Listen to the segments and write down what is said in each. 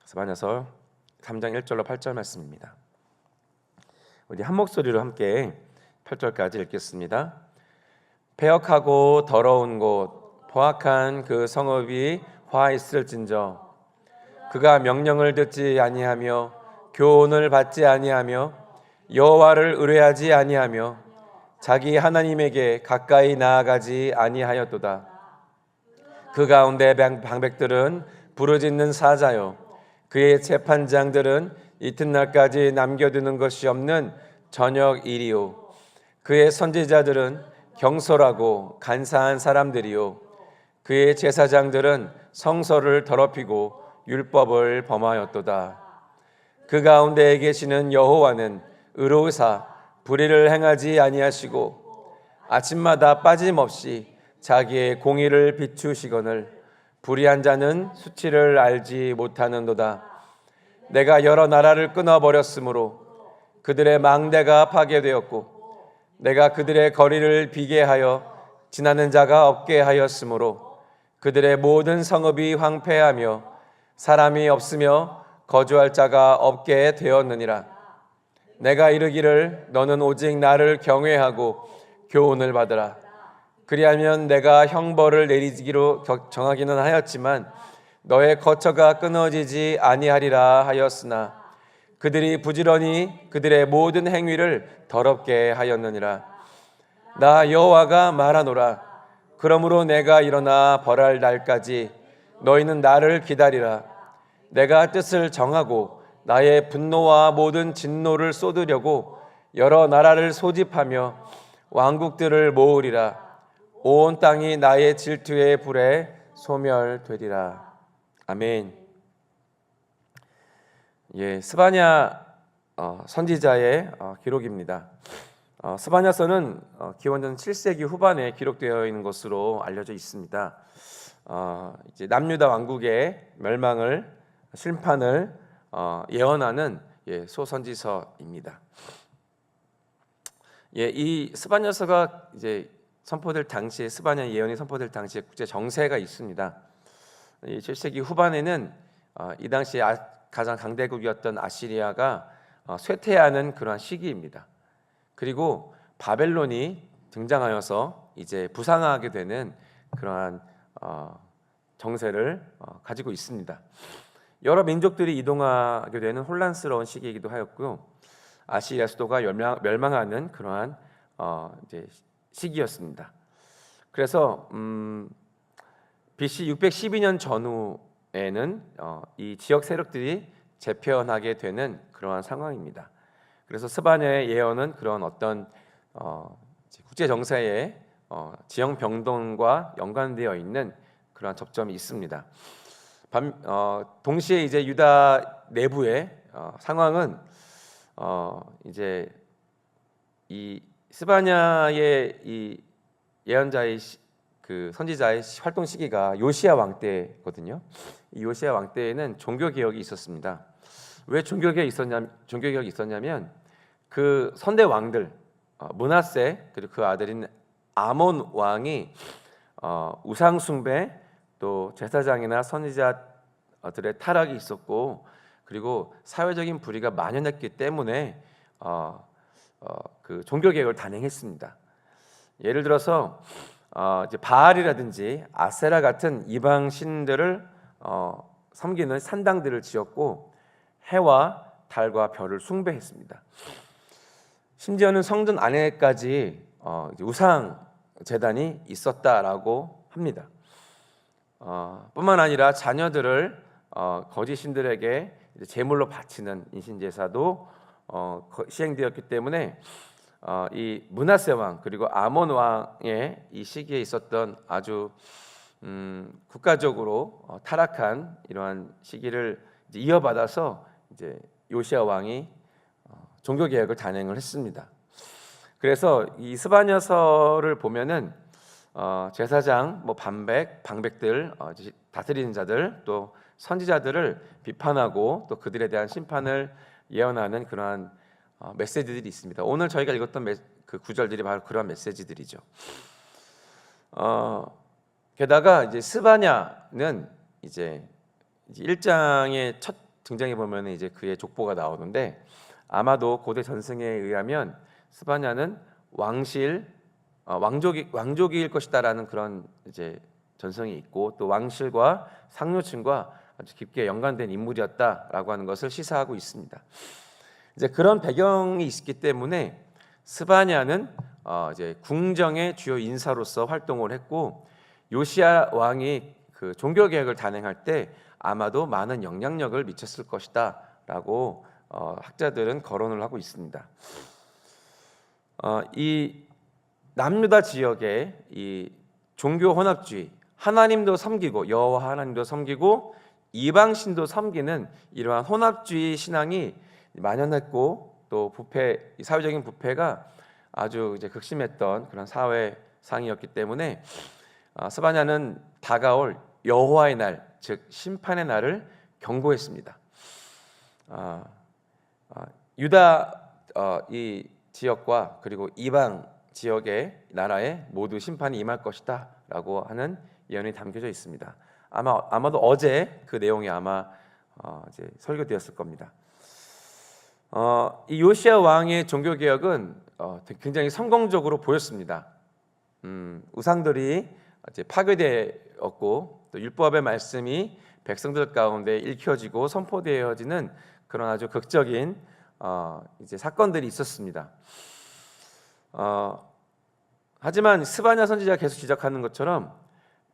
스바냐서 3장 1절로 8절 말씀입니다. 우리 한 목소리로 함께 8절까지 읽겠습니다. 패역하고 더러운 곳 포악한 그 성읍이 화 있을진저 그가 명령을 듣지 아니하며 교훈을 받지 아니하며 여호와를 의뢰하지 아니하며 자기 하나님에게 가까이 나아가지 아니하였도다. 그 가운데 방백들은 부르짖는 사자요 그의 재판장들은 이튿날까지 남겨두는 것이 없는 저녁 일이요 그의 선지자들은 경솔하고 간사한 사람들이요 그의 제사장들은 성서를 더럽히고 율법을 범하였도다. 그 가운데에 계시는 여호와는 의로우사 불의를 행하지 아니하시고 아침마다 빠짐없이 자기의 공의를 비추시거늘 불의한 자는 수치를 알지 못하는도다. 내가 여러 나라를 끊어버렸으므로 그들의 망대가 파괴되었고 내가 그들의 거리를 비게 하여 지나는 자가 없게 하였으므로 그들의 모든 성읍이 황폐하며 사람이 없으며 거주할 자가 없게 되었느니라. 내가 이르기를 너는 오직 나를 경외하고 교훈을 받으라. 그리하면 내가 형벌을 내리기로 정하기는 하였지만 너의 거처가 끊어지지 아니하리라 하였으나 그들이 부지런히 그들의 모든 행위를 더럽게 하였느니라. 나 여호와가 말하노라. 그러므로 내가 일어나 벌할 날까지 너희는 나를 기다리라. 내가 뜻을 정하고 나의 분노와 모든 진노를 쏟으려고 여러 나라를 소집하며 왕국들을 모으리라. 온 땅이 나의 질투의 불에 소멸되리라. 아멘. 스바냐 선지자의 기록입니다. 스바냐서는 기원전 7세기 후반에 기록되어 있는 것으로 알려져 있습니다. 이제 남유다 왕국의 멸망을 심판을 예언하는 소선지서입니다. 이 스바냐서가 이제 선포될 당시에 스바냐 예언이 선포될 당시에 국제 정세가 있습니다. 이 7세기 후반에는 이 당시에 가장 강대국이었던 아시리아가 쇠퇴하는 그러한 시기입니다. 그리고 바벨론이 등장하여서 이제 부상하게 되는 그러한 정세를 가지고 있습니다. 여러 민족들이 이동하게 되는 혼란스러운 시기이기도 하였고요. 아시리아 수도가 멸망하는 그러한 이제 시기였습니다. 그래서 BC 612년 전후에는 이 지역 세력들이 재편하게 되는 그러한 상황입니다. 그래서 스바냐의 예언은 그런 어떤 국제 정세의 지형 변동과 연관되어 있는 그러한 접점이 있습니다. 동시에 이제 유다 내부의 상황은 이제 이 스바냐의 이 예언자의 그 선지자의 활동 시기가 요시야 왕 때거든요. 이 요시야 왕 때에는 종교 개혁이 있었습니다. 왜 종교 개혁이 있었냐면 그 선대 왕들 므낫세 그리고 그 아들인 아몬 왕이 우상 숭배 또 제사장이나 선지자들의 타락이 있었고 그리고 사회적인 불의가 만연했기 때문에 그 종교 개혁을 단행했습니다. 예를 들어서 이제 바알이라든지 아세라 같은 이방 신들을 섬기는 산당들을 지었고 해와 달과 별을 숭배했습니다. 심지어는 성전 안에까지 우상 제단이 있었다라고 합니다. 뿐만 아니라 자녀들을 거짓 신들에게 제물로 바치는 인신제사도 시행되었기 때문에 이 므낫세 왕 그리고 아몬 왕의 이 시기에 있었던 아주 국가적으로 타락한 이러한 시기를 이제 이어받아서 이제 요시야 왕이 종교 개혁을 단행을 했습니다. 그래서 이 스바냐서를 보면은 제사장, 방백들, 다스리는 자들, 또 선지자들을 비판하고 또 그들에 대한 심판을 예언하는 그러한 메시지들이 있습니다. 오늘 저희가 읽었던 그 구절들이 바로 그러한 메시지들이죠. 게다가 이제 스바냐는 이제 1장의 첫 등장해 보면 이제 그의 족보가 나오는데 아마도 고대 전승에 의하면 스바냐는 왕족일 것이다라는 그런 이제 전성이 있고 또 왕실과 상류층과 아주 깊게 연관된 인물이었다라고 하는 것을 시사하고 있습니다. 이제 그런 배경이 있기 때문에 스바냐는 이제 궁정의 주요 인사로서 활동을 했고 요시야 왕이 그 종교 개혁을 단행할 때 아마도 많은 영향력을 미쳤을 것이다라고 학자들은 거론을 하고 있습니다. 이 남유다 지역의 이 종교 혼합주의, 하나님도 섬기고 여호와 하나님도 섬기고 이방신도 섬기는 이러한 혼합주의 신앙이 만연했고 또 사회적인 부패가 아주 이제 극심했던 그런 사회상이었기 때문에 스바냐는 다가올 여호와의 날, 즉 심판의 날을 경고했습니다. 유다 이 지역과 그리고 이방 지역의 나라에 모두 심판이 임할 것이다라고 하는 예언이 담겨져 있습니다. 아마도 어제 그 내용이 이제 설교되었을 겁니다. 이 요시야 왕의 종교 개혁은 굉장히 성공적으로 보였습니다. 우상들이 이제 파괴되었고 또 율법의 말씀이 백성들 가운데 읽혀지고 선포되어지는 그런 아주 극적인 이제 사건들이 있었습니다. 하지만 스바냐 선지자가 계속 지적하는 것처럼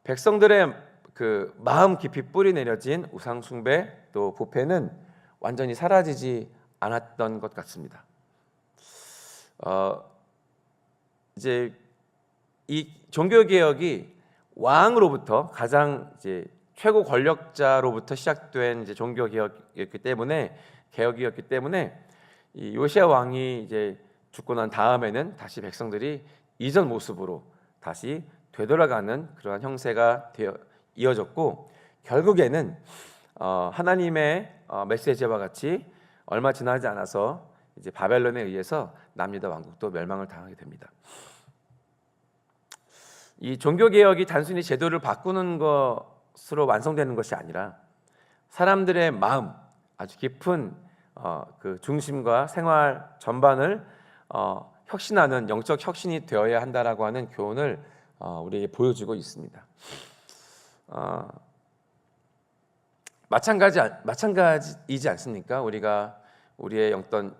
백성들의 그 마음 깊이 뿌리 내려진 우상 숭배 또 부패는 완전히 사라지지 않았던 것 같습니다. 이제 이 종교 개혁이 왕으로부터 가장 이제 최고 권력자로부터 시작된 이제 종교 개혁이었기 때문에 이 요시야 왕이 이제 죽고 난 다음에는 다시 백성들이 이전 모습으로 다시 되돌아가는 그러한 형세가 이어졌고 결국에는 하나님의 메시지와 같이 얼마 지나지 않아서 이제 바벨론에 의해서 남유다 왕국도 멸망을 당하게 됩니다. 이 종교 개혁이 단순히 제도를 바꾸는 것으로 완성되는 것이 아니라 사람들의 마음, 아주 깊은 그 중심과 생활 전반을 혁신하는 영적 혁신이 되어야 한다라고 하는 교훈을 우리에게 보여주고 있습니다. 마찬가지이지 않습니까? 우리가 우리의 어떤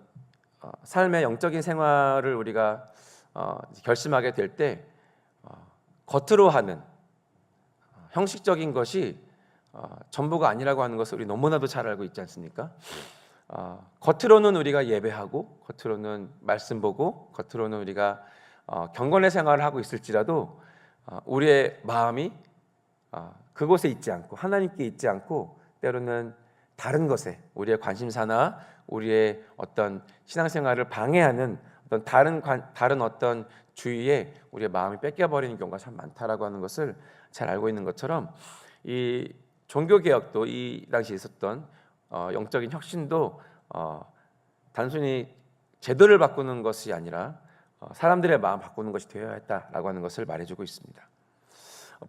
삶의 영적인 생활을 우리가 결심하게 될 때 겉으로 하는 형식적인 것이 전부가 아니라고 하는 것을 우리 너무나도 잘 알고 있지 않습니까? 겉으로는 우리가 예배하고 겉으로는 말씀 보고 겉으로는 우리가 경건의 생활을 하고 있을지라도 우리의 마음이 그곳에 있지 않고 하나님께 있지 않고 때로는 다른 것에 우리의 관심사나 우리의 어떤 신앙생활을 방해하는 어떤 다른 어떤 주의에 우리의 마음이 뺏겨버리는 경우가 참 많다라고 하는 것을 잘 알고 있는 것처럼 이 종교개혁도 이 당시에 있었던 영적인 혁신도 단순히 제도를 바꾸는 것이 아니라 사람들의 마음 바꾸는 것이 되어야 했다라고 하는 것을 말해주고 있습니다.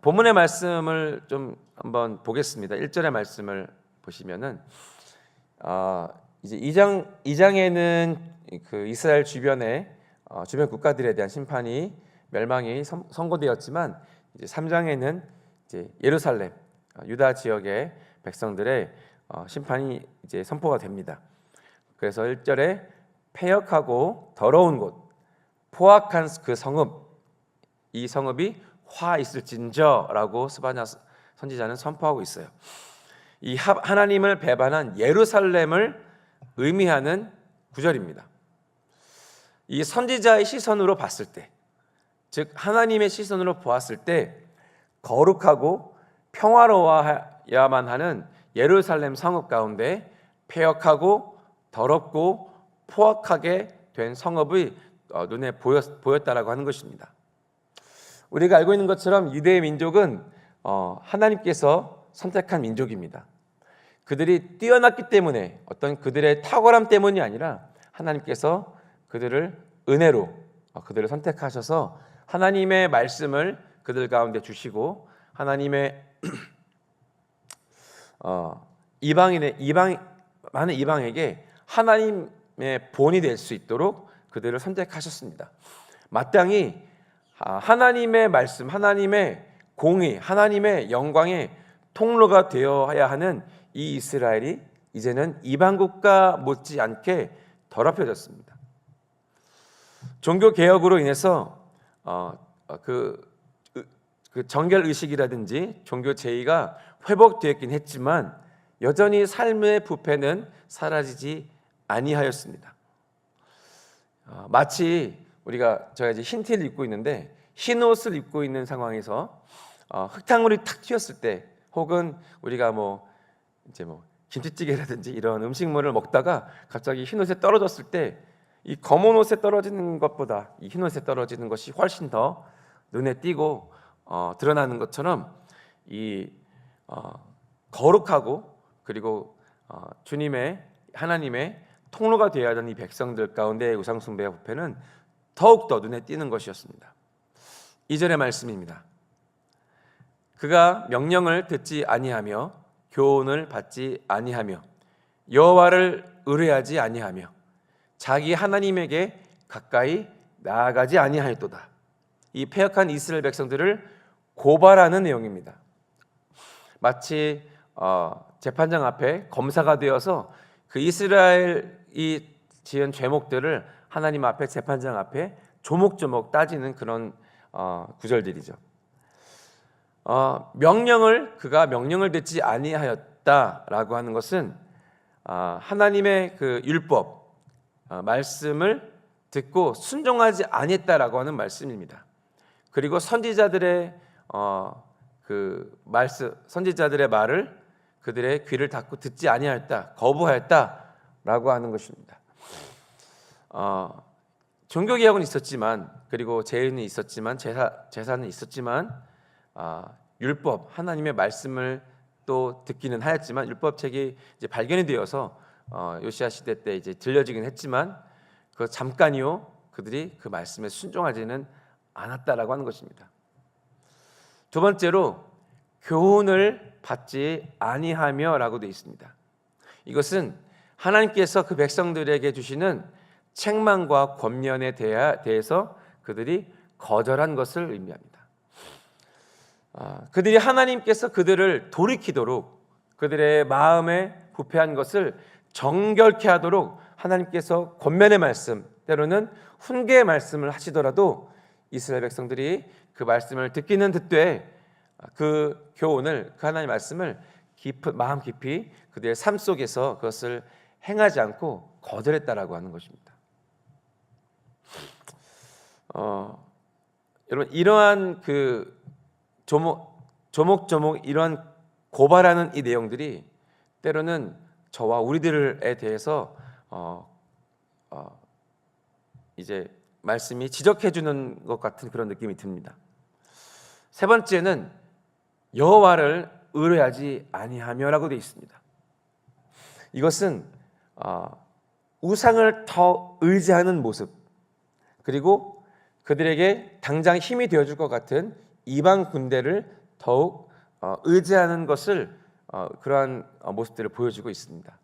본문의 말씀을 좀 한번 보겠습니다. 1절의 말씀을 보시면은 이제 2장에는 그 이스라엘 주변 국가들에 대한 멸망이 선고되었지만 이제 3장에는 이제 예루살렘, 유다 지역의 백성들의 심판이 이제 선포가 됩니다. 그래서 1절에 패역하고 더러운 곳, 포악한 그 성읍, 이 성읍이 화 있을진저라고 스바냐 선지자는 선포하고 있어요. 이 하나님을 배반한 예루살렘을 의미하는 구절입니다. 이 선지자의 시선으로 봤을 때, 즉 하나님의 시선으로 보았을 때 거룩하고 평화로워야만 하는 예루살렘 성읍 가운데 패역하고 더럽고 포악하게 된 성읍이 눈에 보였다라고 하는 것입니다. 우리가 알고 있는 것처럼 유대의 민족은 하나님께서 선택한 민족입니다. 그들이 뛰어났기 때문에 어떤 그들의 탁월함 때문이 아니라 하나님께서 그들을 은혜로 그들을 선택하셔서 하나님의 말씀을 그들 가운데 주시고 하나님의 많은 이방에게 하나님의 본이 될 수 있도록 그들을 선택하셨습니다. 마땅히 하나님의 말씀, 하나님의 공의, 하나님의 영광의 통로가 되어야 하는 이 이스라엘이 이제는 이방국가 못지않게 더럽혀졌습니다. 종교 개혁으로 인해서 그 정결 의식이라든지 종교 제의가 회복되었긴 했지만 여전히 삶의 부패는 사라지지 아니하였습니다. 마치 제가 이제 흰 티를 입고 있는데 흰 옷을 입고 있는 상황에서 흙탕물이 탁 튀었을 때, 혹은 우리가 김치찌개라든지 이런 음식물을 먹다가 갑자기 흰 옷에 떨어졌을 때 이 검은 옷에 떨어지는 것보다 이 흰 옷에 떨어지는 것이 훨씬 더 눈에 띄고 드러나는 것처럼 이 거룩하고 그리고 하나님의 통로가 되어야 하는 이 백성들 가운데 우상 숭배와 부패는 더욱더 눈에 띄는 것이었습니다. 2절의 말씀입니다. 그가 명령을 듣지 아니하며 교훈을 받지 아니하며 여호와를 의뢰하지 아니하며 자기 하나님에게 가까이 나아가지 아니하였도다. 이 패역한 이스라엘 백성들을 고발하는 내용입니다. 마치 재판장 앞에 검사가 되어서 그 이스라엘이 지은 죄목들을 하나님 앞에, 재판장 앞에 조목조목 따지는 그런 구절들이죠. 그가 명령을 듣지 아니하였다라고 하는 것은 하나님의 그 율법 말씀을 듣고 순종하지 아니했다라고 하는 말씀입니다. 그리고 선지자들의 선지자들의 말을 그들의 귀를 닫고 듣지 아니하였다, 거부하였다라고 하는 것입니다. 종교개혁은 있었지만, 그리고 제의는 있었지만, 제사는 있었지만, 율법, 하나님의 말씀을 또 듣기는 하였지만 율법책이 이제 발견이 되어서 요시야 시대 때 이제 들려지긴 했지만 그 잠깐이요, 그들이 그 말씀에 순종하지는 않았다라고 하는 것입니다. 두 번째로 교훈을 받지 아니하며라고 되어 있습니다. 이것은 하나님께서 그 백성들에게 주시는 책망과 권면에 대해서 그들이 거절한 것을 의미합니다. 그들이 하나님께서 그들을 돌이키도록, 그들의 마음에 부패한 것을 정결케 하도록 하나님께서 권면의 말씀, 때로는 훈계의 말씀을 하시더라도 이스라엘 백성들이 그 말씀을 듣기는 듣되 그 교훈을, 그 하나님의 말씀을 마음 깊이 그들의 삶 속에서 그것을 행하지 않고 거절했다라고 하는 것입니다. 여러분, 이러한 그 조목조목 이러한 고발하는 이 내용들이 때로는 저와 우리들에 대해서 이제 말씀이 지적해 주는 것 같은 그런 느낌이 듭니다. 세 번째는 여호와를 의뢰하지 아니하며라고 되어 있습니다. 이것은 우상을 더 의지하는 모습, 그리고 그들에게 당장 힘이 되어줄 것 같은 이방 군대를 더욱 의지하는 것을 그러한 모습들을 보여주고 있습니다.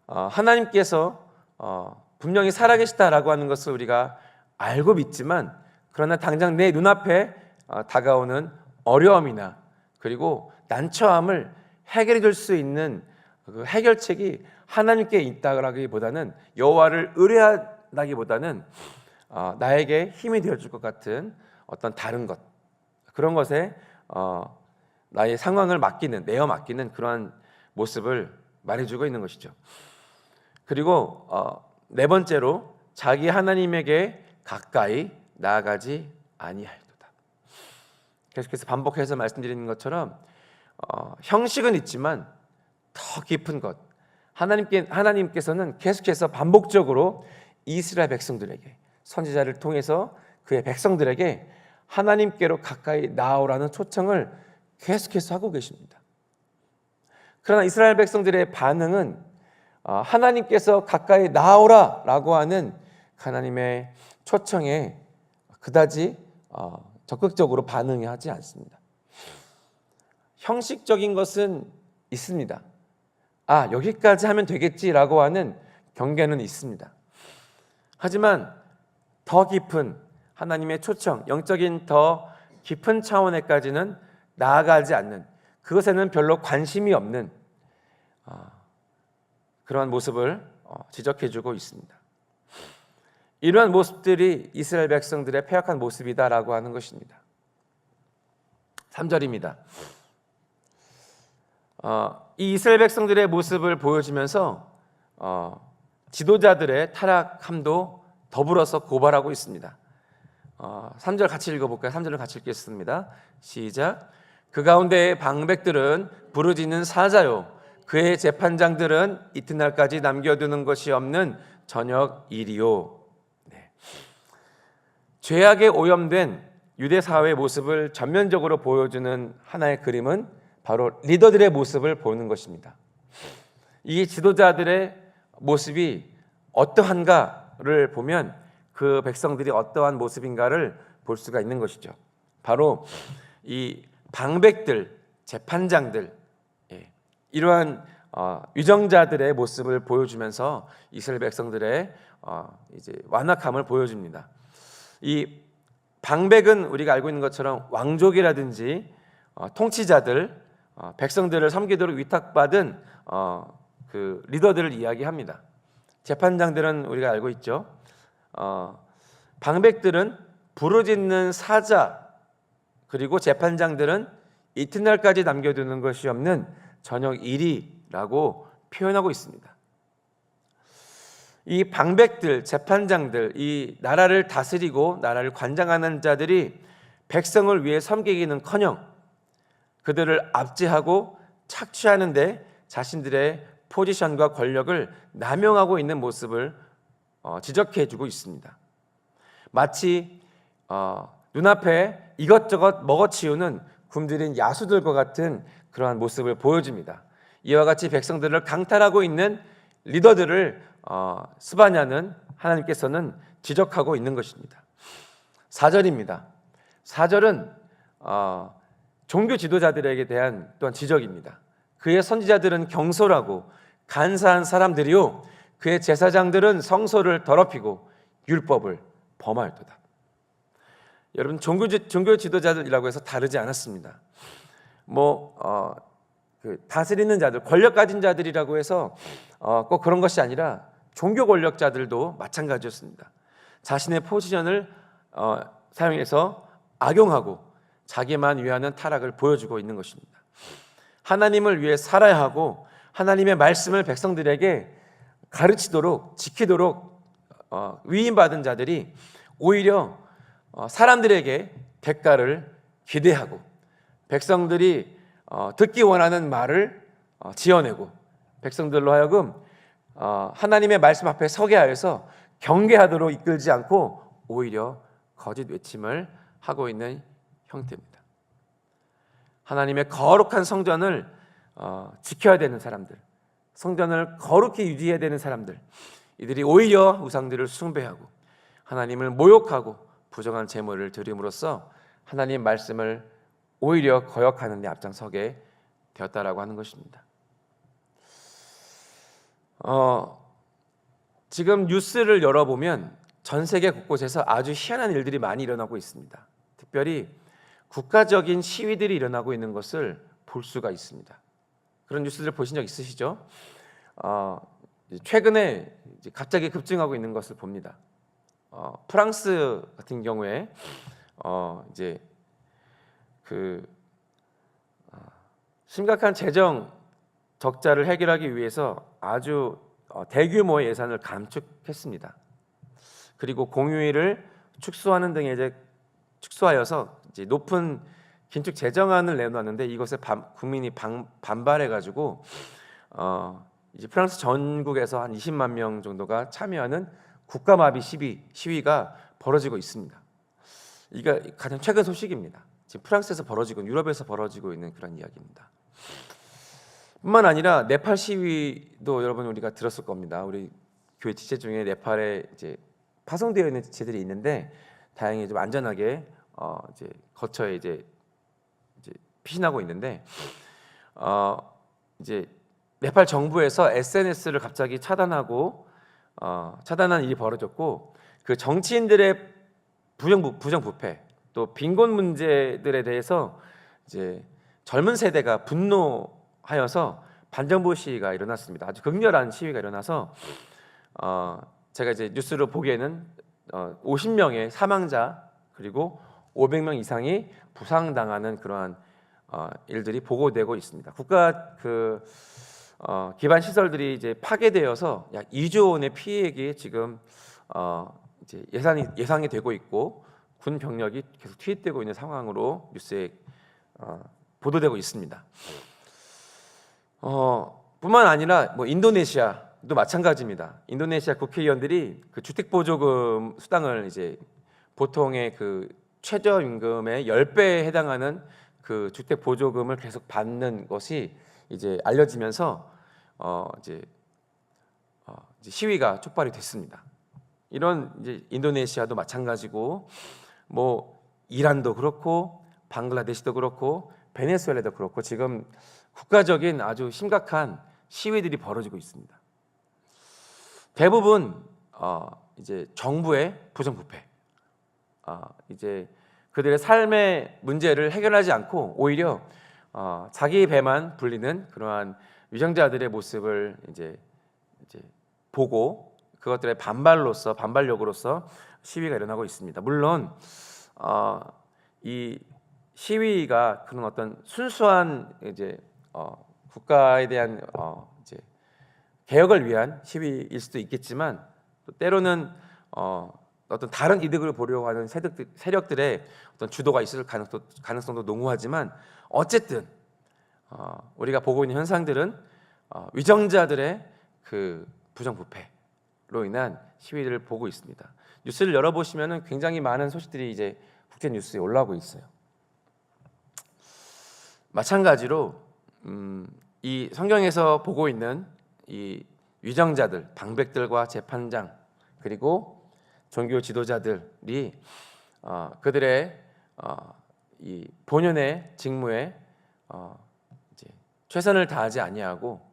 하나님께서 분명히 살아계시다라고 하는 것을 우리가 알고 믿지만, 그러나 당장 내 눈앞에 다가오는 어려움이나 그리고 난처함을 해결해 줄 수 있는 그 해결책이 하나님께 있다라기보다는, 여호와를 의뢰하기보다는 나에게 힘이 되어줄 것 같은 어떤 다른 것, 그런 것에 나의 상황을 내어 맡기는 그러한 모습을 말해주고 있는 것이죠. 그리고 네 번째로 자기 하나님에게 가까이 나아가지 아니하였도다. 계속해서 반복해서 말씀드리는 것처럼 형식은 있지만 더 깊은 것, 하나님께서는 계속해서 반복적으로 이스라엘 백성들에게, 선지자를 통해서 그의 백성들에게 하나님께로 가까이 나아오라는 초청을 계속해서 하고 계십니다. 그러나 이스라엘 백성들의 반응은 하나님께서 가까이 나아오라라고 하는 하나님의 초청에 그다지 적극적으로 반응하지 않습니다. 형식적인 것은 있습니다. 여기까지 하면 되겠지라고 하는 경계는 있습니다. 하지만 더 깊은 하나님의 초청, 영적인 더 깊은 차원에까지는 나아가지 않는, 그것에는 별로 관심이 없는 그러한 모습을 지적해주고 있습니다. 이러한 모습들이 이스라엘 백성들의 패역한 모습이다라고 하는 것입니다. 3절입니다. 이 이스라엘 백성들의 모습을 보여주면서 지도자들의 타락함도 더불어서 고발하고 있습니다. 3절 같이 읽어볼까요? 3절을 같이 읽겠습니다. 시작. 그 가운데의 방백들은 부르짖는 사자요, 그의 재판장들은 이튿날까지 남겨두는 것이 없는 저녁 일이요. 네. 죄악에 오염된 유대 사회의 모습을 전면적으로 보여주는 하나의 그림은 바로 리더들의 모습을 보는 것입니다. 이 지도자들의 모습이 어떠한가를 보면 그 백성들이 어떠한 모습인가를 볼 수가 있는 것이죠. 바로 이 방백들, 재판장들, 이러한 위정자들의 모습을 보여주면서 이스라엘 백성들의 이제 완악함을 보여줍니다. 이 방백은 우리가 알고 있는 것처럼 왕족이라든지 통치자들, 백성들을 섬기도록 위탁받은 그 리더들을 이야기합니다. 재판장들은 우리가 알고 있죠. 방백들은 부르짖는 사자, 그리고 재판장들은 이튿날까지 남겨두는 것이 없는 저녁 일이라고 표현하고 있습니다. 이 방백들, 재판장들, 이 나라를 다스리고 나라를 관장하는 자들이 백성을 위해 섬기기는커녕 그들을 압제하고 착취하는데 자신들의 포지션과 권력을 남용하고 있는 모습을 지적해주고 있습니다. 마치 눈앞에 이것저것 먹어치우는 굶주린 야수들과 같은 그러한 모습을 보여줍니다. 이와 같이 백성들을 강탈하고 있는 리더들을 스바냐는 하나님께서는 지적하고 있는 것입니다. 4절입니다. 4절은 종교 지도자들에게 대한 또한 지적입니다. 그의 선지자들은 경솔하고 간사한 사람들이요, 그의 제사장들은 성소를 더럽히고 율법을 범하였도다. 여러분, 종교 지도자들이라고 해서 다르지 않았습니다. 그 다스리는 자들, 권력 가진 자들이라고 해서 꼭 그런 것이 아니라 종교 권력자들도 마찬가지였습니다. 자신의 포지션을 사용해서 악용하고 자기만 위하는 타락을 보여주고 있는 것입니다. 하나님을 위해 살아야 하고 하나님의 말씀을 백성들에게 가르치도록 지키도록 위임받은 자들이 오히려 사람들에게 대가를 기대하고 백성들이 듣기 원하는 말을 지어내고 백성들로 하여금 하나님의 말씀 앞에 서게 하여서 경계하도록 이끌지 않고 오히려 거짓 외침을 하고 있는 형태입니다. 하나님의 거룩한 성전을 지켜야 되는 사람들, 성전을 거룩히 유지해야 되는 사람들, 이들이 오히려 우상들을 숭배하고 하나님을 모욕하고 부정한 제물을 드림으로써 하나님 말씀을 오히려 거역하는 데 앞장서게 되었다라고 하는 것입니다. 지금 뉴스를 열어보면 전 세계 곳곳에서 아주 희한한 일들이 많이 일어나고 있습니다. 특별히 국가적인 시위들이 일어나고 있는 것을 볼 수가 있습니다. 그런 뉴스들 보신 적 있으시죠? 최근에 갑자기 급증하고 있는 것을 봅니다. 프랑스 같은 경우에 이제 그 심각한 재정 적자를 해결하기 위해서 아주 대규모의 예산을 감축했습니다. 그리고 공휴일을 축소하는 등의 축소하여서 이제 높은 긴축 재정안을 내놓았는데 이것에 국민이 반발해가지고 이제 프랑스 전국에서 한 20만 명 정도가 참여하는 국가마비 시위가 벌어지고 있습니다. 이게 가장 최근 소식입니다. 지금 프랑스에서 벌어지고 유럽에서 벌어지고 있는 그런 이야기입니다. 뿐만 아니라 네팔 시위도 여러분 우리가 들었을 겁니다. 우리 교회 지체 중에 네팔에 이제 파송되어 있는 지체들이 있는데 다행히 좀 안전하게 이제 거처에 이제 피신하고 있는데 이제 네팔 정부에서 SNS를 갑자기 차단한 일이 벌어졌고, 그 정치인들의 부정부패 또 빈곤 문제들에 대해서 이제 젊은 세대가 분노하여서 반정부 시위가 일어났습니다. 아주 극렬한 시위가 일어나서 제가 이제 뉴스로 보기에는 50명의 사망자 그리고 500명 이상이 부상당하는 그러한 일들이 보고되고 있습니다. 국가 기반 시설들이 이제 파괴되어서 약 2조 원의 피해액이 지금 이제 예상이 되고 있고, 군 병력이 계속 투입되고 있는 상황으로 뉴스에 보도되고 있습니다. 뿐만 아니라 뭐 인도네시아도 마찬가지입니다. 인도네시아 국회의원들이 그 주택보조금 수당을 이제 보통의 그 최저임금의 10배에 해당하는 그 주택보조금을 계속 받는 것이 이제 알려지면서 이제 시위가 촉발이 됐습니다. 이런 이제 인도네시아도 마찬가지고, 뭐 이란도 그렇고 방글라데시도 그렇고 베네수엘라도 그렇고 지금 국가적인 아주 심각한 시위들이 벌어지고 있습니다. 대부분 이제 정부의 부정부패, 이제 그들의 삶의 문제를 해결하지 않고 오히려 자기 배만 불리는 그러한 위정자들의 모습을 이제 보고 그것들의 반발력으로서 시위가 일어나고 있습니다. 물론 이 시위가 그런 어떤 순수한 이제 국가에 대한 이제 개혁을 위한 시위일 수도 있겠지만, 또 때로는 어떤 다른 이득을 보려고 하는 세력들의 어떤 주도가 있을 가능성도 농후하지만, 어쨌든 우리가 보고 있는 현상들은 위정자들의 그 부정부패로 인한 시위를 보고 있습니다. 뉴스를 열어보시면은 굉장히 많은 소식들이 이제 국제 뉴스에 올라오고 있어요. 마찬가지로 이 성경에서 보고 있는 이 위정자들, 방백들과 재판장 그리고 종교 지도자들이 그들의 이 본연의 직무에 이제 최선을 다하지 아니하고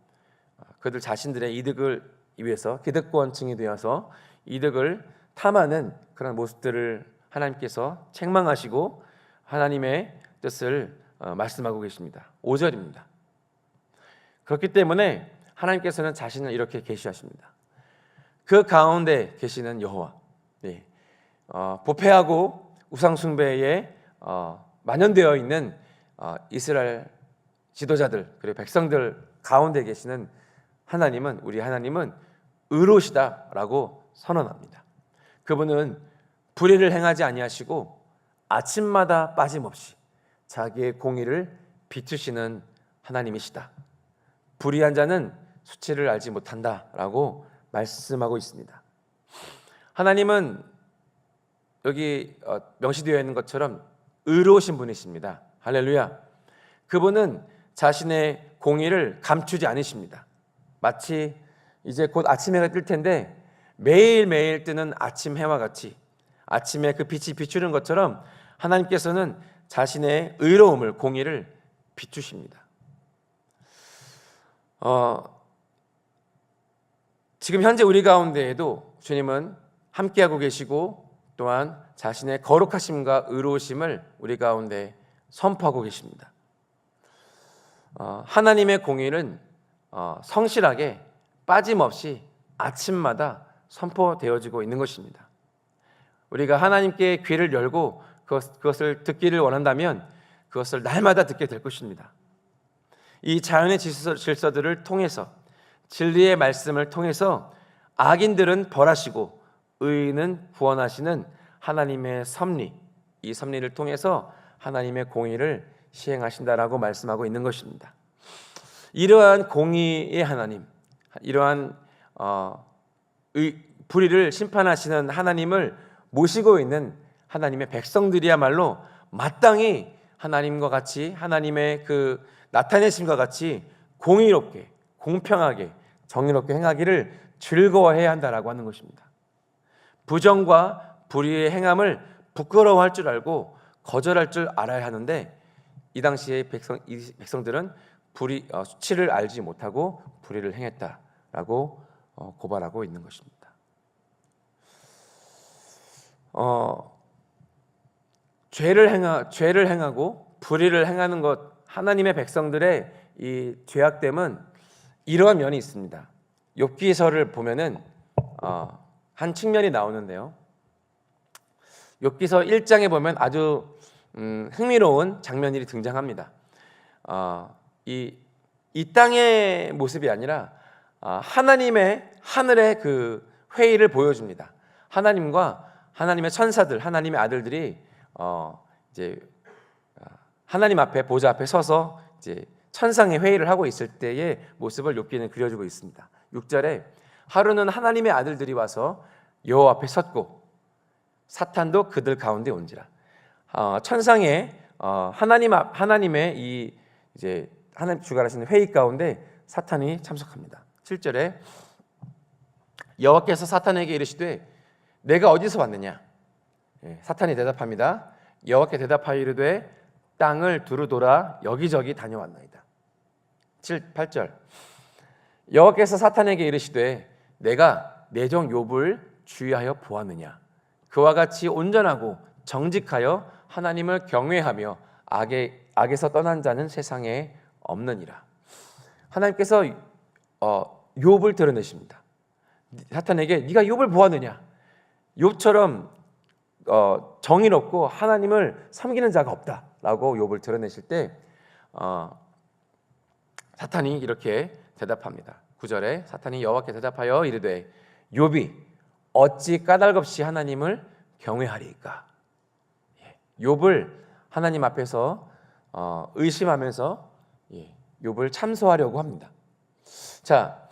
그들 자신들의 이득을 위해서 기득권층이 되어서 이득을 탐하는 그런 모습들을 하나님께서 책망하시고 하나님의 뜻을 말씀하고 계십니다. 5절입니다. 그렇기 때문에 하나님께서는 자신을 이렇게 계시하십니다. 그 가운데 계시는 여호와, 부패하고 우상숭배에 만연되어 있는 이스라엘 지도자들 그리고 백성들 가운데 계시는 하나님은, 우리 하나님은 의로우시다라고 선언합니다. 그분은 불의를 행하지 아니하시고 아침마다 빠짐없이 자기의 공의를 비추시는 하나님이시다. 불의한 자는 수치를 알지 못한다라고 말씀하고 있습니다. 하나님은 여기 명시되어 있는 것처럼 의로우신 분이십니다. 할렐루야. 그분은 자신의 공의를 감추지 않으십니다. 마치 이제 곧 아침 해가 뜰 텐데 매일매일 뜨는 아침 해와 같이 아침에 그 빛이 비추는 것처럼 하나님께서는 자신의 의로움을, 공의를 비추십니다. 지금 현재 우리 가운데에도 주님은 함께하고 계시고 또한 자신의 거룩하심과 의로우심을 우리 가운데 선포하고 계십니다. 하나님의 공의는 성실하게 빠짐없이 아침마다 선포되어지고 있는 것입니다. 우리가 하나님께 귀를 열고 그것을 듣기를 원한다면 그것을 날마다 듣게 될 것입니다. 이 자연의 질서들을 통해서, 진리의 말씀을 통해서 악인들은 벌하시고 의인은 구원하시는 하나님의 섭리, 이 섭리를 통해서 하나님의 공의를 시행하신다라고 말씀하고 있는 것입니다. 이러한 공의의 하나님, 이러한 불의를 심판하시는 하나님을 모시고 있는 하나님의 백성들이야말로 마땅히 하나님과 같이, 하나님의 그 나타내심과 같이 공의롭게, 공평하게, 정의롭게 행하기를 즐거워해야 한다라고 하는 것입니다. 부정과 불의의 행함을 부끄러워할 줄 알고 거절할 줄 알아야 하는데, 이 당시의 백성들은 수치를 알지 못하고 불의를 행했다라고 고발하고 있는 것입니다. 죄를 행하고 불의를 행하는 것, 하나님의 백성들의 이 죄악됨은 이러한 면이 있습니다. 욥기서를 보면은 한 측면이 나오는데요. 욥기서 1장에 보면 아주 흥미로운 장면이 등장합니다. 이 땅의 모습이 아니라 하나님의 하늘의 그 회의를 보여줍니다. 하나님과 하나님의 천사들, 하나님의 아들들이 이제 하나님 앞에 보좌 앞에 서서 이제 천상의 회의를 하고 있을 때의 모습을 욥기는 그려주고 있습니다. 6절에 하루는 하나님의 아들들이 와서 여호와 앞에 섰고 사탄도 그들 가운데 온지라. 천상의 하나님의 이 이제 하나님 주관하시는 회의 가운데 사탄이 참석합니다. 7절에 여호와께서 사탄에게 이르시되 내가 어디서 왔느냐? 사탄이 대답합니다. 여호와께 대답하여 이르되 땅을 두루 돌아 여기저기 다녀왔나이다. 8절 여호와께서 사탄에게 이르시되 내가 내 종 욥을 주의하여 보았느냐? 그와 같이 온전하고 정직하여 하나님을 경외하며 악에서 떠난 자는 세상에 없느니라. 하나님께서 욥을 드러내십니다. 사탄에게 네가 욥을 보았느냐? 욥처럼 정의롭고 하나님을 섬기는 자가 없다라고 욥을 드러내실 때 사탄이 이렇게 대답합니다. 9절에 사탄이 여호와께 대답하여 이르되 욥이 어찌 까닭없이 하나님을 경외하리이까? 욥을 하나님 앞에서 의심하면서 욥을 참소하려고 합니다. 자,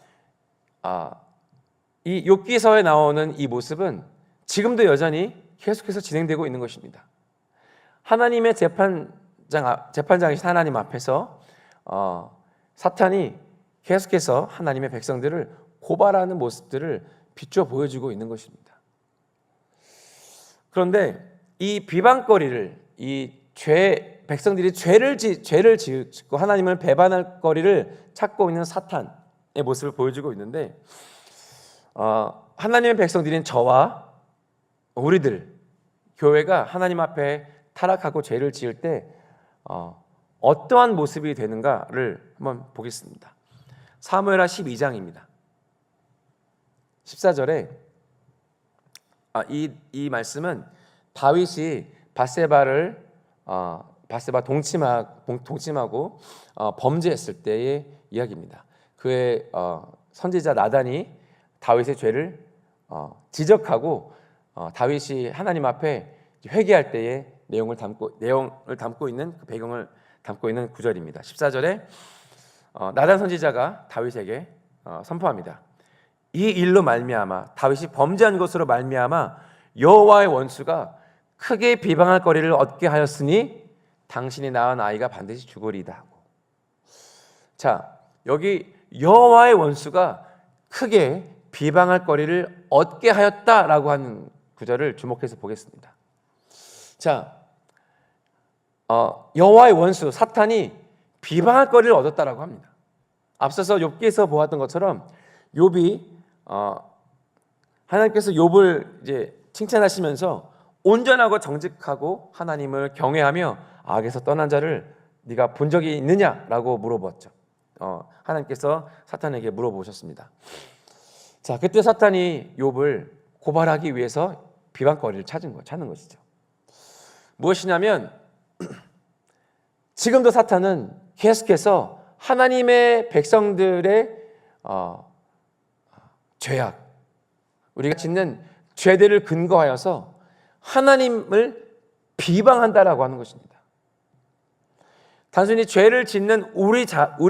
이 욥기서에 나오는 이 모습은 지금도 여전히 계속해서 진행되고 있는 것입니다. 하나님의 재판장이신 하나님 앞에서 사탄이 계속해서 하나님의 백성들을 고발하는 모습들을 비춰 보여주고 있는 것입니다. 그런데 이 비방거리를 백성들이 죄를 짓고 하나님을 배반할 거리를 찾고 있는 사탄의 모습을 보여주고 있는데 하나님의 백성들인 저와 우리들 교회가 하나님 앞에 타락하고 죄를 지을 때 어떠한 모습이 되는가를 한번 보겠습니다. 사무엘하 12장입니다. 14절에 이 말씀은 다윗이 바세바 동침하고 범죄했을 때의 이야기입니다. 그의 선지자 나단이 다윗의 죄를 지적하고 다윗이 하나님 앞에 회개할 때의 내용을 담고 있는 그 배경을 담고 있는 구절입니다. 14절에 나단 선지자가 다윗에게 선포합니다. 이 일로 말미암아 다윗이 범죄한 것으로 말미암아 여호와의 원수가 크게 비방할 거리를 얻게 하였으니 당신이 낳은 아이가 반드시 죽으리이다 하고. 자, 여기 여호와의 원수가 크게 비방할 거리를 얻게 하였다라고 하는 구절을 주목해서 보겠습니다. 자, 여호와의 원수 사탄이 비방할 거리를 얻었다라고 합니다. 앞서서 욥기에서 보았던 것처럼 욥이 하나님께서 욥을 이제 칭찬하시면서 온전하고 정직하고 하나님을 경외하며 악에서 떠난 자를 네가 본 적이 있느냐라고 물어봤죠. 하나님께서 사탄에게 물어보셨습니다. 자, 그때 사탄이 욥을 고발하기 위해서 비방거리를 찾는 것이죠. 무엇이냐면 지금도 사탄은 계속해서 하나님의 백성들의 죄악, 우리가 짓는 죄들을 근거하여서 하나님을 비방한다라고 하는 것입니다. 단순히 죄를 짓는 우리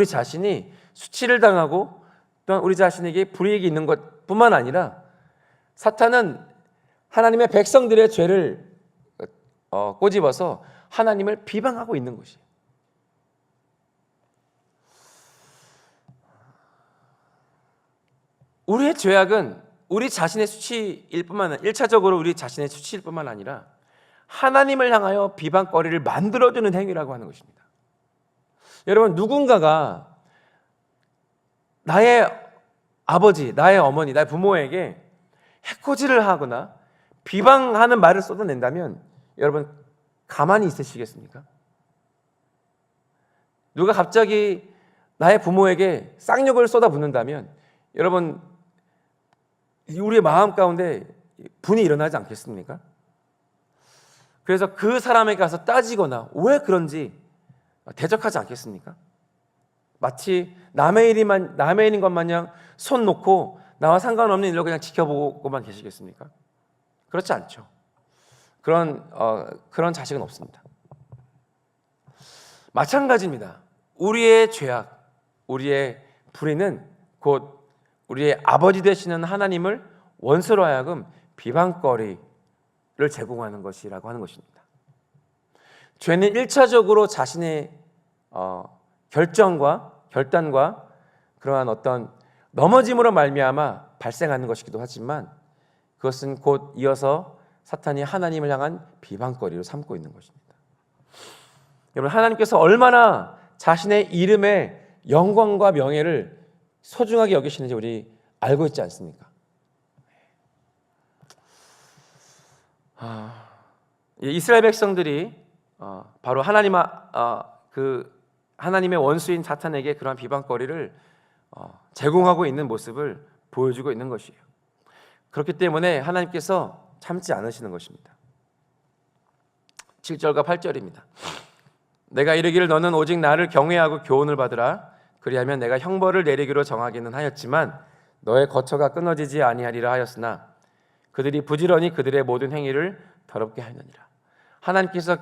자신이 수치를 당하고 또한 우리 자신에게 불이익이 있는 것뿐만 아니라 사탄은 하나님의 백성들의 죄를 꼬집어서 하나님을 비방하고 있는 것이에요. 우리의 죄악은 우리 자신의 수치일 뿐만 아니라 1차적으로 우리 자신의 수치일 뿐만 아니라 하나님을 향하여 비방거리를 만들어주는 행위라고 하는 것입니다. 여러분, 누군가가 나의 아버지, 나의 어머니, 나의 부모에게 해코지를 하거나 비방하는 말을 쏟아낸다면 여러분 가만히 있으시겠습니까? 누가 갑자기 나의 부모에게 쌍욕을 쏟아붓는다면 여러분 우리의 마음 가운데 분이 일어나지 않겠습니까? 그래서 그 사람에게 가서 따지거나 왜 그런지 대적하지 않겠습니까? 마치 남의 일인 것 마냥 손 놓고 나와 상관없는 일로 그냥 지켜보고만 계시겠습니까? 그렇지 않죠. 그런 자식은 없습니다. 마찬가지입니다. 우리의 죄악, 우리의 불의는 곧 우리의 아버지 되시는 하나님을 원수로 하여금 비방거리를 제공하는 것이라고 하는 것입니다. 죄는 1차적으로 자신의 결단과 그러한 어떤 넘어짐으로 말미암아 발생하는 것이기도 하지만 그것은 곧 이어서 사탄이 하나님을 향한 비방거리로 삼고 있는 것입니다. 여러분, 하나님께서 얼마나 자신의 이름의 영광과 명예를 소중하게 여기시는지 우리 알고 있지 않습니까? 이스라엘 백성들이 바로 하나님의 원수인 사탄에게 그러한 비방거리를 제공하고 있는 모습을 보여주고 있는 것이에요. 그렇기 때문에 하나님께서 참지 않으시는 것입니다. 7절과 8절입니다. 내가 이르기를 너는 오직 나를 경외하고 교훈을 받으라. 그리하면 내가 형벌을 내리기로 정하기는 하였지만 너의 거처가 끊어지지 아니하리라 하였으나 그들이 부지런히 그들의 모든 행위를 더럽게 하느니라. 하나님께서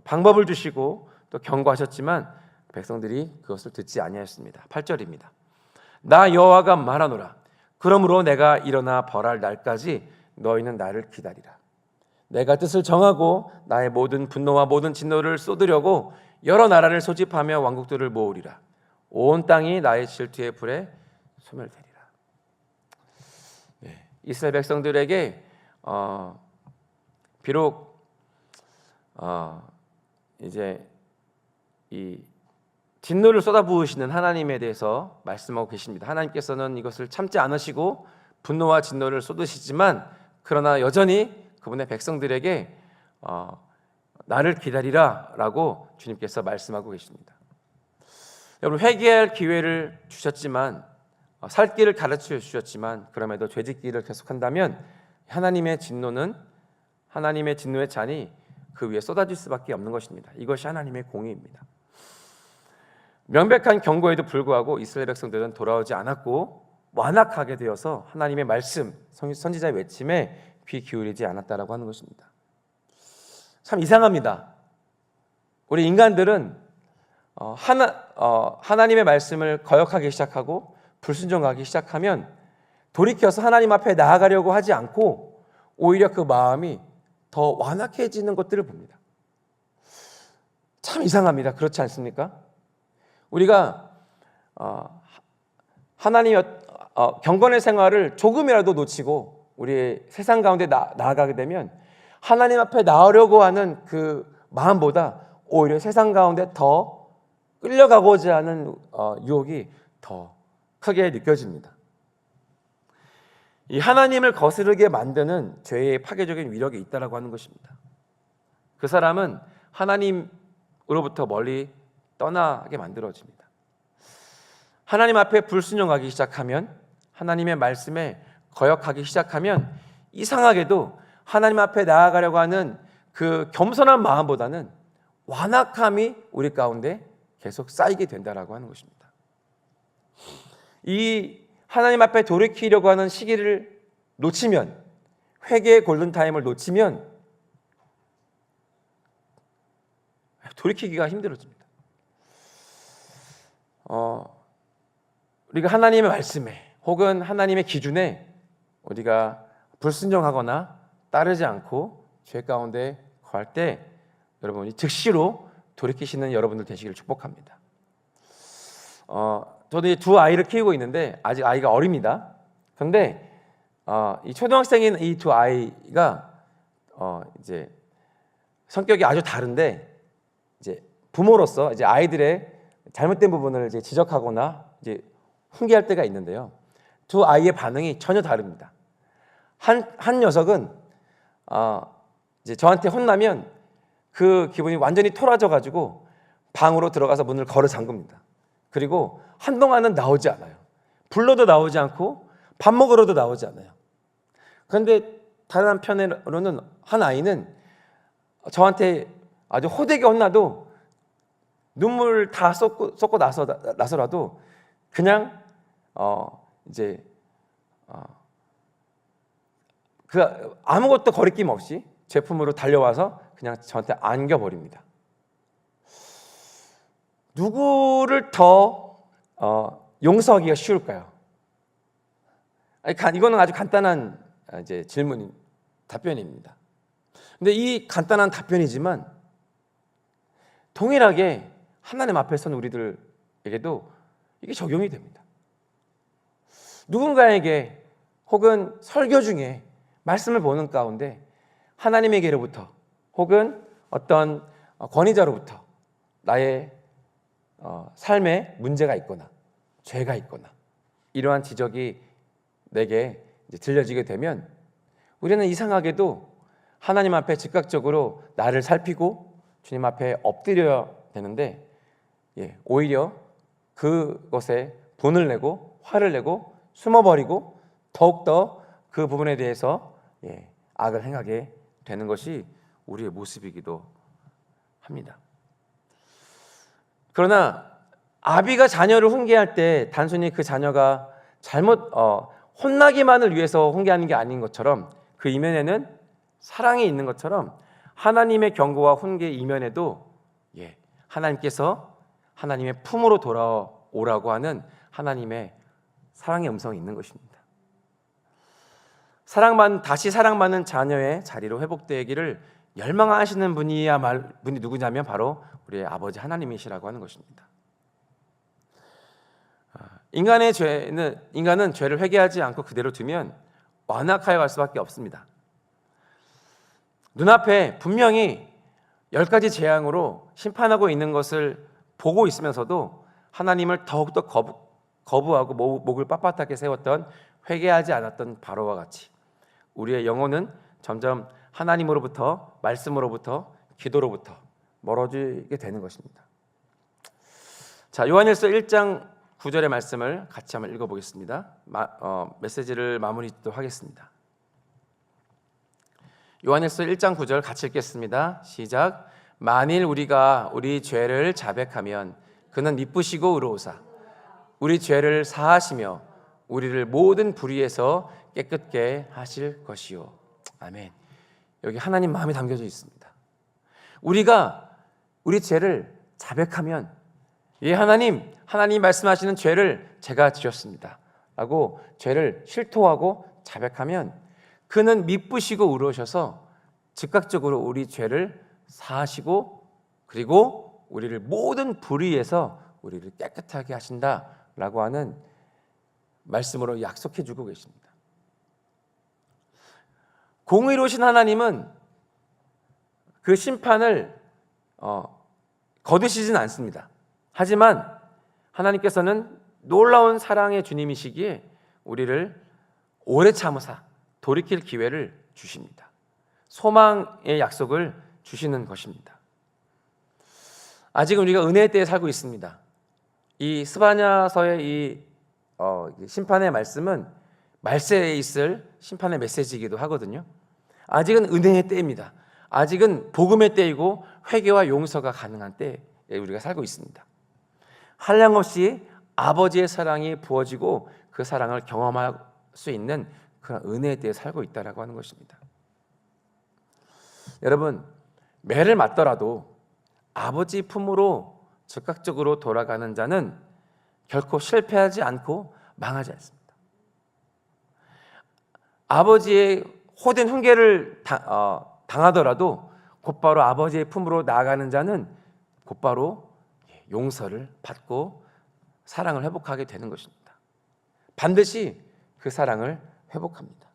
방법을 주시고 또 경고하셨지만 백성들이 그것을 듣지 아니하였습니다. 8절입니다. 나 여호와가 말하노라. 그러므로 내가 일어나 벌할 날까지 너희는 나를 기다리라. 내가 뜻을 정하고 나의 모든 분노와 모든 진노를 쏟으려고 여러 나라를 소집하며 왕국들을 모으리라. 온 땅이 나의 질투의 불에 소멸되리라. 이스라엘 백성들에게 비록 이제 이 진노를 쏟아부으시는 하나님에 대해서 말씀하고 계십니다. 하나님께서는 이것을 참지 않으시고 분노와 진노를 쏟으시지만 그러나 여전히 그분의 백성들에게 나를 기다리라 라고 주님께서 말씀하고 계십니다. 여러분, 회개할 기회를 주셨지만 살 길을 가르쳐 주셨지만 그럼에도 죄짓기를 계속한다면 하나님의 진노의 잔이 그 위에 쏟아질 수밖에 없는 것입니다. 이것이 하나님의 공의입니다. 명백한 경고에도 불구하고 이스라엘 백성들은 돌아오지 않았고 완악하게 되어서 하나님의 말씀, 선지자의 외침에 귀 기울이지 않았다라고 하는 것입니다. 참 이상합니다. 우리 인간들은 하나님의 말씀을 거역하기 시작하고 불순종하기 시작하면 돌이켜서 하나님 앞에 나아가려고 하지 않고 오히려 그 마음이 더 완악해지는 것들을 봅니다. 참 이상합니다. 그렇지 않습니까? 우리가 하나님의 경건의 생활을 조금이라도 놓치고 우리의 세상 가운데 나아가게 되면 하나님 앞에 나오려고 하는 그 마음보다 오히려 세상 가운데 더 끌려가고자 하는 유혹이 더 크게 느껴집니다. 이 하나님을 거스르게 만드는 죄의 파괴적인 위력이 있다라고 하는 것입니다. 그 사람은 하나님으로부터 멀리 떠나게 만들어집니다. 하나님 앞에 불순종하기 시작하면, 하나님의 말씀에 거역하기 시작하면 이상하게도 하나님 앞에 나아가려고 하는 그 겸손한 마음보다는 완악함이 우리 가운데 계속 쌓이게 된다라고 하는 것입니다. 이 하나님 앞에 돌이키려고 하는 시기를 놓치면, 회개의 골든타임을 놓치면 돌이키기가 힘들어집니다. 우리가 하나님의 말씀에 혹은 하나님의 기준에 우리가 불순종하거나 따르지 않고 죄 가운데 거할 때 여러분이 즉시로 돌이키시는 여러분들 되시기를 축복합니다. 저도 두 아이를 키우고 있는데 아직 아이가 어립니다. 그런데 이 초등학생인 이 두 아이가 이제 성격이 아주 다른데 이제 부모로서 이제 아이들의 잘못된 부분을 이제 지적하거나 이제 훈계할 때가 있는데요. 두 아이의 반응이 전혀 다릅니다. 한 녀석은 이제 저한테 혼나면 그 기분이 완전히 토라져 가지고 방으로 들어가서 문을 걸어 잠깁니다. 그리고 한동안은 나오지 않아요. 불러도 나오지 않고 밥 먹으러도 나오지 않아요. 그런데 다른 한편으로는 한 아이는 저한테 아주 호되게 혼나도 눈물 다 쏟고 나서라도 그냥 이제 그 아무것도 거리낌 없이 제 품으로 달려와서 그냥 저한테 안겨버립니다. 누구를 더 용서하기가 쉬울까요? 이거는 아주 간단한 이제 답변입니다. 근데 이 간단한 답변이지만 동일하게 하나님 앞에 선 우리들에게도 이게 적용이 됩니다. 누군가에게 혹은 설교 중에 말씀을 보는 가운데 하나님에게로부터 혹은 어떤 권위자로부터 나의 삶에 문제가 있거나 죄가 있거나 이러한 지적이 내게 이제 들려지게 되면 우리는 이상하게도 하나님 앞에 즉각적으로 나를 살피고 주님 앞에 엎드려야 되는데 오히려 그것에 분을 내고 화를 내고 숨어버리고 더욱더 그 부분에 대해서 악을 행하게 되는 것이 우리의 모습이기도 합니다. 그러나 아비가 자녀를 훈계할 때 단순히 그 자녀가 잘못 혼나기만을 위해서 훈계하는 게 아닌 것처럼 그 이면에는 사랑이 있는 것처럼 하나님의 경고와 훈계 이면에도 하나님께서 하나님의 품으로 돌아오라고 하는 하나님의 사랑의 음성이 있는 것입니다. 다시 사랑받는 자녀의 자리로 회복되기를 열망하시는 분이 누구냐면 바로 우리의 아버지 하나님이시라고 하는 것입니다. 인간은 죄를 회개하지 않고 그대로 두면 완악하여 갈 수밖에 없습니다. 눈앞에 분명히 10가지 재앙으로 심판하고 있는 것을 보고 있으면서도 하나님을 더욱더 거부하고 목을 빳빳하게 세웠던 회개하지 않았던 바로와 같이 우리의 영혼은 점점 하나님으로부터 말씀으로부터 기도로부터 멀어지게 되는 것입니다. 자, 요한일서 1장 9절의 말씀을 같이 한번 읽어보겠습니다. 메시지를 마무리도 하겠습니다. 요한일서 1장 9절 같이 읽겠습니다. 시작. 만일 우리가 우리 죄를 자백하면 그는 미쁘시고 의로우사 우리 죄를 사하시며 우리를 모든 불의에서 깨끗게 하실 것이요. 아멘. 여기 하나님 마음이 담겨져 있습니다. 우리가 우리 죄를 자백하면 하나님 말씀하시는 죄를 제가 지었습니다 라고 죄를 실토하고 자백하면 그는 미쁘시고 의로우셔서 즉각적으로 우리 죄를 사하시고 그리고 우리를 모든 불의에서 우리를 깨끗하게 하신다라고 하는 말씀으로 약속해 주고 계십니다. 공의로우신 하나님은 그 심판을 거두시진 않습니다. 하지만 하나님께서는 놀라운 사랑의 주님이시기에 우리를 오래 참으사 돌이킬 기회를 주십니다. 소망의 약속을 주시는 것입니다. 아직은 우리가 은혜의 때에 살고 있습니다. 이 스바냐서의 이 심판의 말씀은 말세에 있을 심판의 메시지이기도 하거든요. 아직은 은혜의 때입니다. 아직은 복음의 때이고 회개와 용서가 가능한 때에 우리가 살고 있습니다. 한량없이 아버지의 사랑이 부어지고 그 사랑을 경험할 수 있는 그런 은혜의 때에 살고 있다라고 하는 것입니다. 여러분, 매를 맞더라도 아버지 품으로 즉각적으로 돌아가는 자는 결코 실패하지 않고 망하지 않습니다. 아버지의 호된 훈계를 당하더라도 곧바로 아버지의 품으로 나아가는 자는 곧바로 용서를 받고 사랑을 회복하게 되는 것입니다. 반드시 그 사랑을 회복합니다.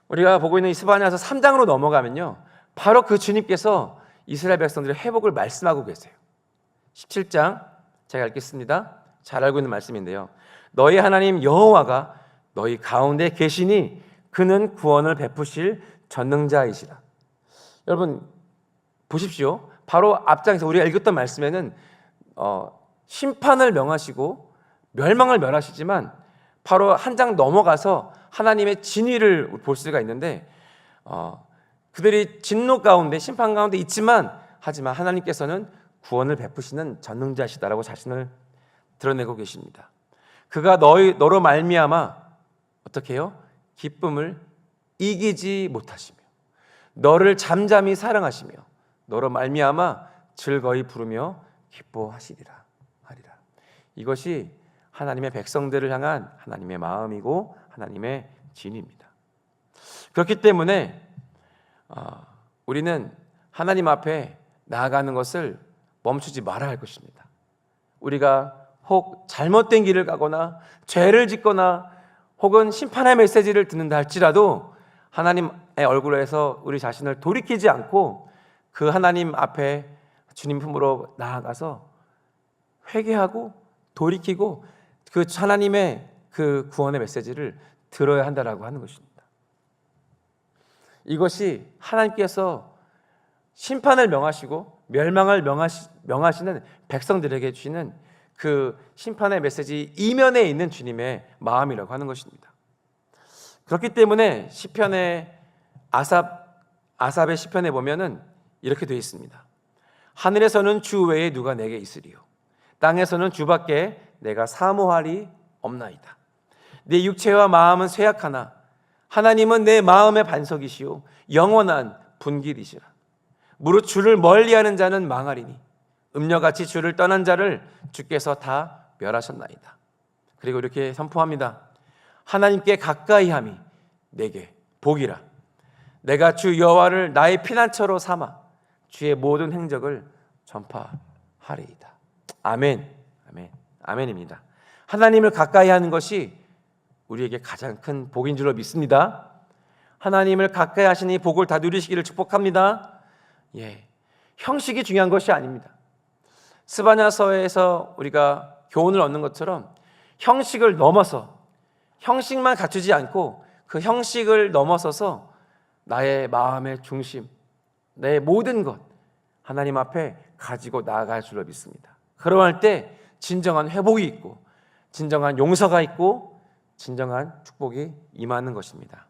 우리가 보고 있는 이 스바냐서 3장으로 넘어가면요, 바로 그 주님께서 이스라엘 백성들의 회복을 말씀하고 계세요. 17장 제가 읽겠습니다. 잘 알고 있는 말씀인데요. 너희 하나님 여호와가 너희 가운데 계시니 그는 구원을 베푸실 전능자이시라. 여러분 보십시오. 바로 앞장에서 우리가 읽었던 말씀에는 심판을 명하시고 멸망을 멸하시지만 바로 한 장 넘어가서 하나님의 진위를 볼 수가 있는데 그들이 진노 가운데 심판 가운데 있지만 하지만 하나님께서는 구원을 베푸시는 전능자시다라고 자신을 드러내고 계십니다. 그가 너로 말미암아 어떻게 해요? 기쁨을 이기지 못하시며 너를 잠잠히 사랑하시며 너로 말미암아 즐거이 부르며 기뻐하시리라 하리라. 이것이 하나님의 백성들을 향한 하나님의 마음이고 하나님의 진입니다. 그렇기 때문에 우리는 하나님 앞에 나아가는 것을 멈추지 말아야 할 것입니다. 우리가 혹 잘못된 길을 가거나 죄를 짓거나 혹은 심판의 메시지를 듣는다 할지라도 하나님의 얼굴에서 우리 자신을 돌이키지 않고 그 하나님 앞에 주님 품으로 나아가서 회개하고 돌이키고 그 하나님의 그 구원의 메시지를 들어야 한다라고 하는 것입니다. 이것이 하나님께서 심판을 명하시고 멸망을 명하시는 백성들에게 주시는 그 심판의 메시지 이면에 있는 주님의 마음이라고 하는 것입니다. 그렇기 때문에 시편의 아삽의 시편에 보면은 이렇게 되어 있습니다. 하늘에서는 주 외에 누가 내게 있으리요 땅에서는 주밖에 내가 사모할이 없나이다. 내 육체와 마음은 쇠약하나 하나님은 내 마음의 반석이시요 영원한 분길이시라. 무릇 주를 멀리하는 자는 망하리니 음녀같이 주를 떠난 자를 주께서 다 멸하셨나이다. 그리고 이렇게 선포합니다. 하나님께 가까이함이 내게 복이라. 내가 주 여호와를 나의 피난처로 삼아 주의 모든 행적을 전파하리이다. 아멘. 아멘. 아멘입니다. 하나님을 가까이 하는 것이 우리에게 가장 큰 복인 줄로 믿습니다. 하나님을 가까이 하시니 복을 다 누리시기를 축복합니다. 형식이 중요한 것이 아닙니다. 스바냐서에서 우리가 교훈을 얻는 것처럼 형식을 넘어서 형식만 갖추지 않고 그 형식을 넘어서서 나의 마음의 중심, 내 모든 것 하나님 앞에 가지고 나아갈 줄로 믿습니다. 그러할 때 진정한 회복이 있고 진정한 용서가 있고 진정한 축복이 임하는 것입니다.